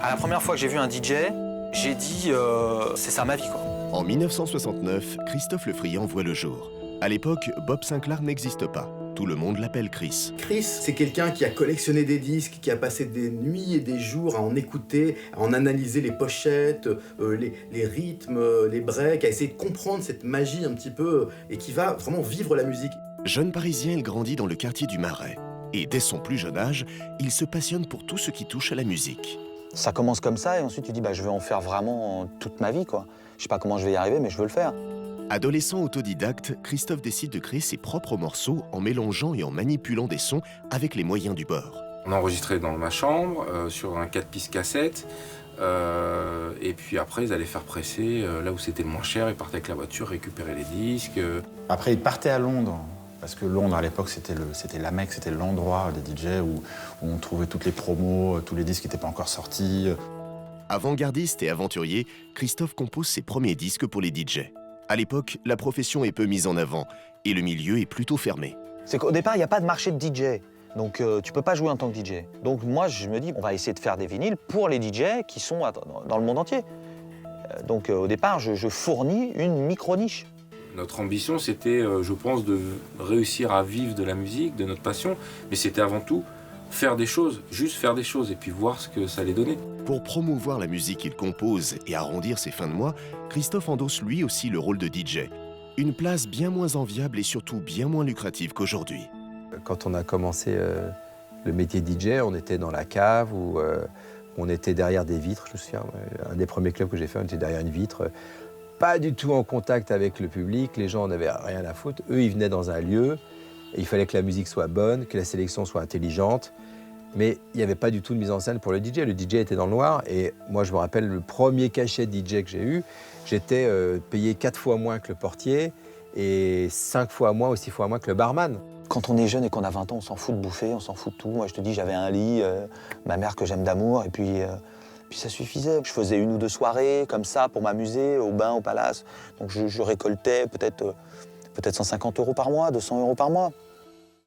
À la première fois que j'ai vu un DJ, j'ai dit c'est ça ma vie, quoi. En 1969, Christophe Le Friand voit le jour. À l'époque, Bob Sinclair n'existe pas. Tout le monde l'appelle Chris. Chris, c'est quelqu'un qui a collectionné des disques, qui a passé des nuits et des jours à en écouter, à en analyser les pochettes, les rythmes, les breaks, à essayer de comprendre cette magie un petit peu, et qui va vraiment vivre la musique. Jeune Parisien, il grandit dans le quartier du Marais. Et dès son plus jeune âge, il se passionne pour tout ce qui touche à la musique. Ça commence comme ça et ensuite tu dis je vais en faire vraiment toute ma vie, quoi. Je sais pas comment je vais y arriver, mais je veux le faire. Adolescent autodidacte, Christophe décide de créer ses propres morceaux en mélangeant et en manipulant des sons avec les moyens du bord. On a enregistré dans ma chambre, sur un 4 pistes cassette, et puis après ils allaient faire presser là où c'était le moins cher, ils partaient avec la voiture récupérer les disques. Après ils partaient à Londres, parce que Londres à l'époque c'était la Mecque, c'était l'endroit des DJ où on trouvait toutes les promos, tous les disques qui n'étaient pas encore sortis. Avant-gardiste et aventurier, Christophe compose ses premiers disques pour les DJ. À l'époque, la profession est peu mise en avant et le milieu est plutôt fermé. C'est qu'au départ, il n'y a pas de marché de DJ. Donc tu peux pas jouer en tant que DJ. Donc moi, je me dis, on va essayer de faire des vinyles pour les DJ qui sont dans le monde entier. Donc au départ, je fournis une micro-niche. Notre ambition, c'était, je pense, de réussir à vivre de la musique, de notre passion, mais c'était avant tout faire des choses, juste faire des choses et puis voir ce que ça allait donner. Pour promouvoir la musique qu'il compose et arrondir ses fins de mois, Christophe endosse lui aussi le rôle de DJ. Une place bien moins enviable et surtout bien moins lucrative qu'aujourd'hui. Quand on a commencé le métier DJ, on était dans la cave où on était derrière des vitres. Je me souviens, un des premiers clubs que j'ai fait, on était derrière une vitre. Pas du tout en contact avec le public, les gens n'avaient rien à foutre. Eux, ils venaient dans un lieu, et il fallait que la musique soit bonne, que la sélection soit intelligente. Mais il n'y avait pas du tout de mise en scène pour le DJ. Le DJ était dans le noir. Et moi, je me rappelle, le premier cachet de DJ que j'ai eu, j'étais payé 4 fois moins que le portier et 5 fois moins ou 6 fois moins que le barman. Quand on est jeune et qu'on a 20 ans, on s'en fout de bouffer, on s'en fout de tout. Moi, je te dis, j'avais un lit, ma mère que j'aime d'amour, et puis ça suffisait. Je faisais 1 ou 2 soirées comme ça pour m'amuser, au bain, au palace. Donc je récoltais peut-être 150 € par mois, 200 € par mois.